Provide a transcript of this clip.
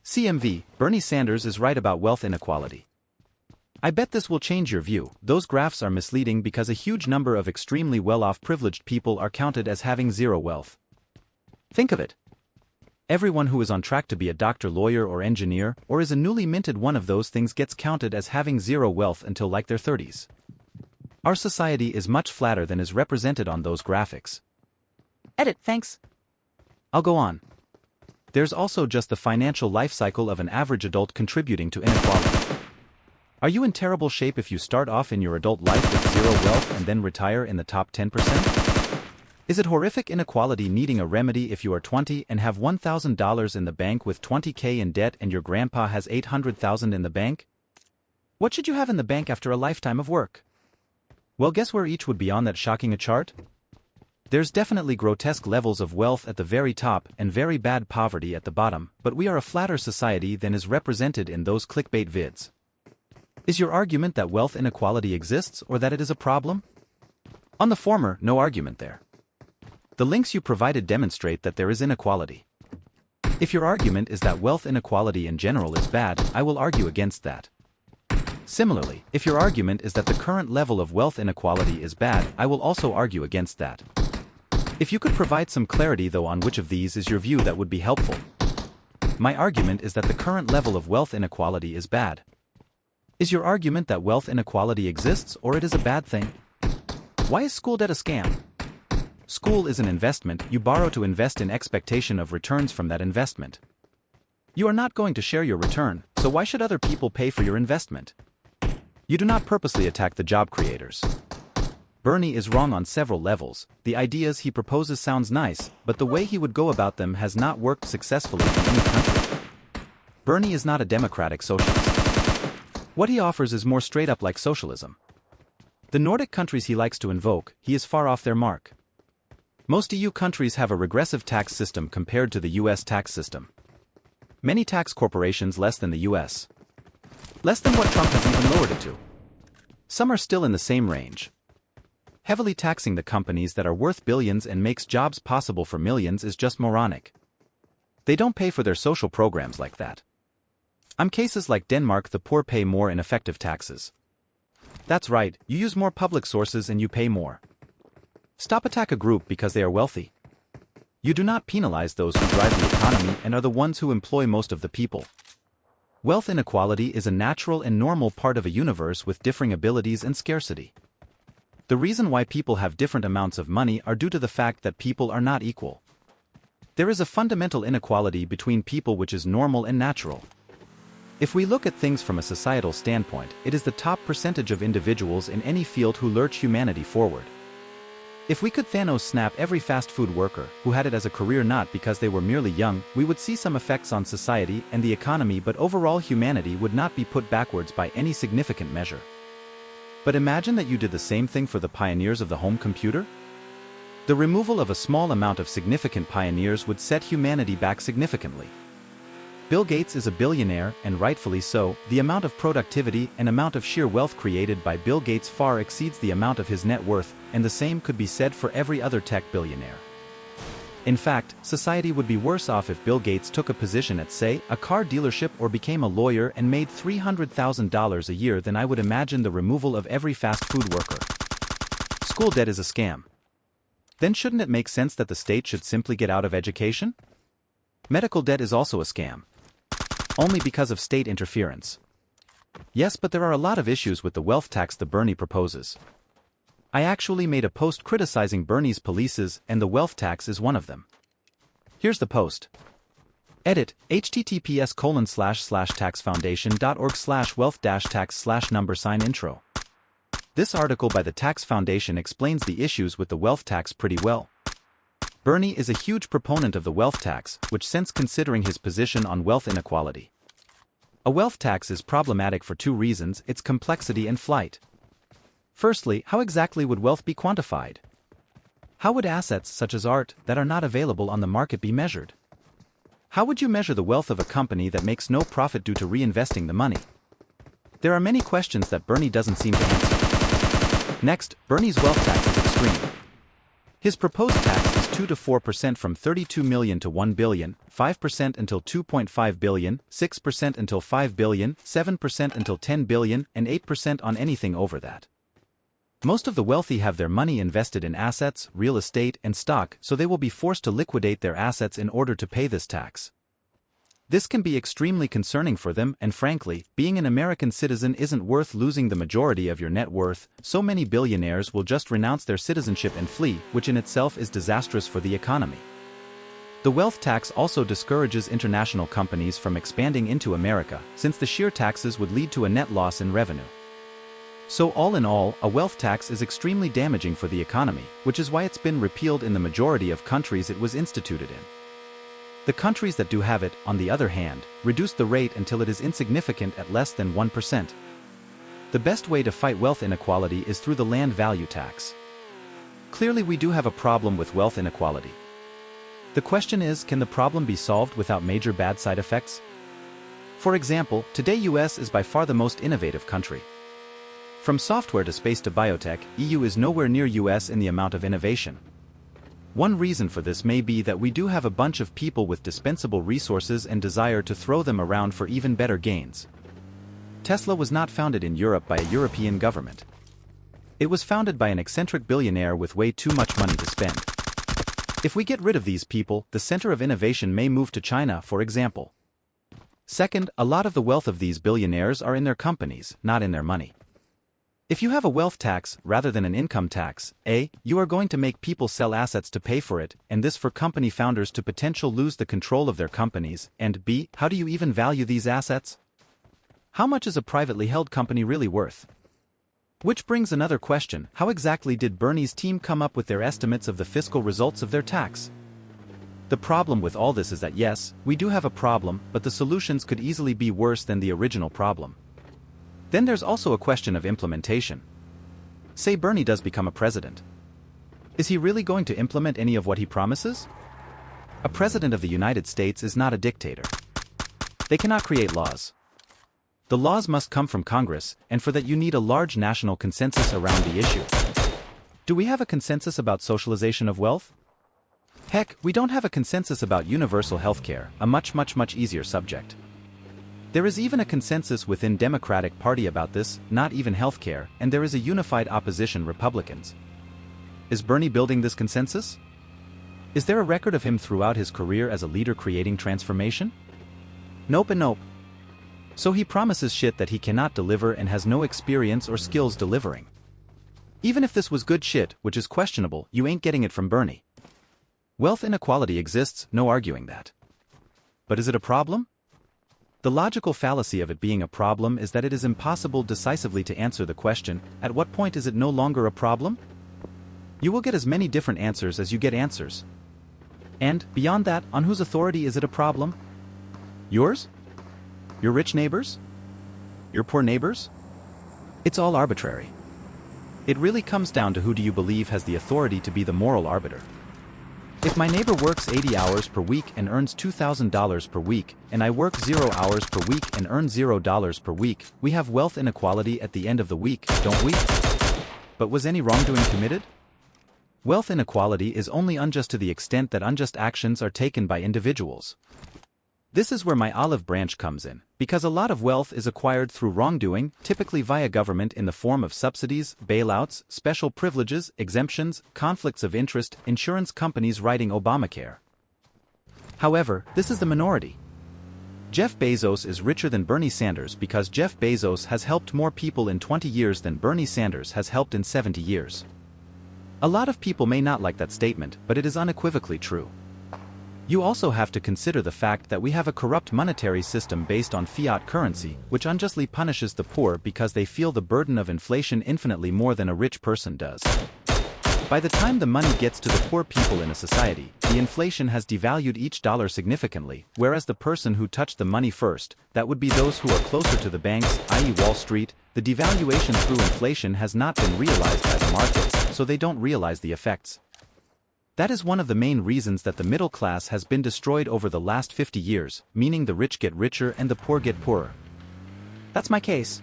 CMV, Bernie Sanders is right about wealth inequality. I bet this will change your view. Those graphs are misleading because a huge number of extremely well-off privileged people are counted as having zero wealth. Think of it. Everyone who is on track to be a doctor, lawyer, or engineer, or is a newly minted one of those things gets counted as having zero wealth until like their 30s. Our society is much flatter than is represented on those graphics. Edit, thanks. I'll go on. There's also just the financial life cycle of an average adult contributing to inequality. Are you in terrible shape if you start off in your adult life with zero wealth and then retire in the top 10%? Is it horrific inequality needing a remedy if you are 20 and have $1,000 in the bank with $20,000 in debt and your grandpa has $800,000 in the bank? What should you have in the bank after a lifetime of work? Well, guess where each would be on that shocking a chart? There's definitely grotesque levels of wealth at the very top and very bad poverty at the bottom, but we are a flatter society than is represented in those clickbait vids. Is your argument that wealth inequality exists or that it is a problem? On the former, no argument there. The links you provided demonstrate that there is inequality. If your argument is that wealth inequality in general is bad, I will argue against that. Similarly, if your argument is that the current level of wealth inequality is bad, I will also argue against that. If you could provide some clarity though on which of these is your view, that would be helpful. My argument is that the current level of wealth inequality is bad. Is your argument that wealth inequality exists or it is a bad thing? Why is school debt a scam? School is an investment you borrow to invest in expectation of returns from that investment. You are not going to share your return, so why should other people pay for your investment? You do not purposely attack the job creators. Bernie is wrong on several levels. The ideas he proposes sounds nice, but the way he would go about them has not worked successfully in any country. Bernie is not a democratic socialist. What he offers is more straight up like socialism. The Nordic countries he likes to invoke, he is far off their mark. Most EU countries have a regressive tax system compared to the US tax system. Many tax corporations less than the US. Less than what Trump has even lowered it to. Some are still in the same range. Heavily taxing the companies that are worth billions and makes jobs possible for millions is just moronic. They don't pay for their social programs like that. In cases like Denmark, the poor pay more in effective taxes. That's right, you use more public sources and you pay more. Stop attack a group because they are wealthy. You do not penalize those who drive the economy and are the ones who employ most of the people. Wealth inequality is a natural and normal part of a universe with differing abilities and scarcity. The reason why people have different amounts of money are due to the fact that people are not equal. There is a fundamental inequality between people which is normal and natural. If we look at things from a societal standpoint, it is the top percentage of individuals in any field who lurch humanity forward. If we could Thanos snap every fast food worker who had it as a career not because they were merely young, we would see some effects on society and the economy, but overall humanity would not be put backwards by any significant measure. But imagine that you did the same thing for the pioneers of the home computer? The removal of a small amount of significant pioneers would set humanity back significantly. Bill Gates is a billionaire, and rightfully so. The amount of productivity and amount of sheer wealth created by Bill Gates far exceeds the amount of his net worth, and the same could be said for every other tech billionaire. In fact, society would be worse off if Bill Gates took a position at, say, a car dealership or became a lawyer and made $300,000 a year than I would imagine the removal of every fast food worker. School debt is a scam. Then shouldn't it make sense that the state should simply get out of education? Medical debt is also a scam. Only because of state interference. Yes, but there are a lot of issues with the wealth tax that Bernie proposes. I actually made a post criticizing Bernie's policies, and the wealth tax is one of them. Here's the post. Edit, https://taxfoundation.org/wealth-tax/intro. This article by the Tax Foundation explains the issues with the wealth tax pretty well. Bernie is a huge proponent of the wealth tax, which sense considering his position on wealth inequality. A wealth tax is problematic for two reasons: its complexity and flight. Firstly, how exactly would wealth be quantified? How would assets such as art that are not available on the market be measured? How would you measure the wealth of a company that makes no profit due to reinvesting the money? There are many questions that Bernie doesn't seem to answer. Next, Bernie's wealth tax is extreme. His proposed tax is increase 2 to 4% from 32 million to 1 billion, 5% until 2.5 billion, 6% until 5 billion, 7% until 10 billion, and 8% on anything over that. Most of the wealthy have their money invested in assets, real estate, and stock, so they will be forced to liquidate their assets in order to pay this tax. This can be extremely concerning for them, and frankly, being an American citizen isn't worth losing the majority of your net worth. So many billionaires will just renounce their citizenship and flee, which in itself is disastrous for the economy. The wealth tax also discourages international companies from expanding into America, since the sheer taxes would lead to a net loss in revenue. So all in all, a wealth tax is extremely damaging for the economy, which is why it's been repealed in the majority of countries it was instituted in. The countries that do have it, on the other hand, reduce the rate until it is insignificant at less than 1%. The best way to fight wealth inequality is through the land value tax. Clearly we do have a problem with wealth inequality. The question is, can the problem be solved without major bad side effects? For example, today US is by far the most innovative country. From software to space to biotech, EU is nowhere near US in the amount of innovation. One reason for this may be that we do have a bunch of people with dispensable resources and desire to throw them around for even better gains. Tesla was not founded in Europe by a European government. It was founded by an eccentric billionaire with way too much money to spend. If we get rid of these people, the center of innovation may move to China, for example. Second, a lot of the wealth of these billionaires are in their companies, not in their money. If you have a wealth tax rather than an income tax, A, you are going to make people sell assets to pay for it, and this for company founders to potentially lose the control of their companies, and B, how do you even value these assets? How much is a privately held company really worth? Which brings another question: how exactly did Bernie's team come up with their estimates of the fiscal results of their tax? The problem with all this is that yes, we do have a problem, but the solutions could easily be worse than the original problem. Then there's also a question of implementation. Say Bernie does become a president. Is he really going to implement any of what he promises? A president of the United States is not a dictator. They cannot create laws. The laws must come from Congress, and for that you need a large national consensus around the issue. Do we have a consensus about socialization of wealth? Heck, we don't have a consensus about universal healthcare, a much easier subject. There is even a consensus within Democratic Party about this, not even healthcare, and there is a unified opposition, Republicans. Is Bernie building this consensus? Is there a record of him throughout his career as a leader creating transformation? Nope and nope. So he promises shit that he cannot deliver and has no experience or skills delivering. Even if this was good shit, which is questionable, you ain't getting it from Bernie. Wealth inequality exists, no arguing that. But is it a problem? The logical fallacy of it being a problem is that it is impossible decisively to answer the question, at what point is it no longer a problem? You will get as many different answers as you get answers. And, beyond that, on whose authority is it a problem? Yours? Your rich neighbors? Your poor neighbors? It's all arbitrary. It really comes down to who do you believe has the authority to be the moral arbiter. If my neighbor works 80 hours per week and earns $2,000 per week, and I work 0 hours per week and earn $0 per week, we have wealth inequality at the end of the week, don't we? But was any wrongdoing committed? Wealth inequality is only unjust to the extent that unjust actions are taken by individuals. This is where my olive branch comes in, because a lot of wealth is acquired through wrongdoing, typically via government in the form of subsidies, bailouts, special privileges, exemptions, conflicts of interest, insurance companies writing Obamacare. However, this is the minority. Jeff Bezos is richer than Bernie Sanders because Jeff Bezos has helped more people in 20 years than Bernie Sanders has helped in 70 years. A lot of people may not like that statement, but it is unequivocally true. You also have to consider the fact that we have a corrupt monetary system based on fiat currency, which unjustly punishes the poor because they feel the burden of inflation infinitely more than a rich person does. By the time the money gets to the poor people in a society, the inflation has devalued each dollar significantly, whereas the person who touched the money first, that would be those who are closer to the banks, i.e. Wall Street, the devaluation through inflation has not been realized by the markets, so they don't realize the effects. That is one of the main reasons that the middle class has been destroyed over the last 50 years, meaning the rich get richer and the poor get poorer. That's my case.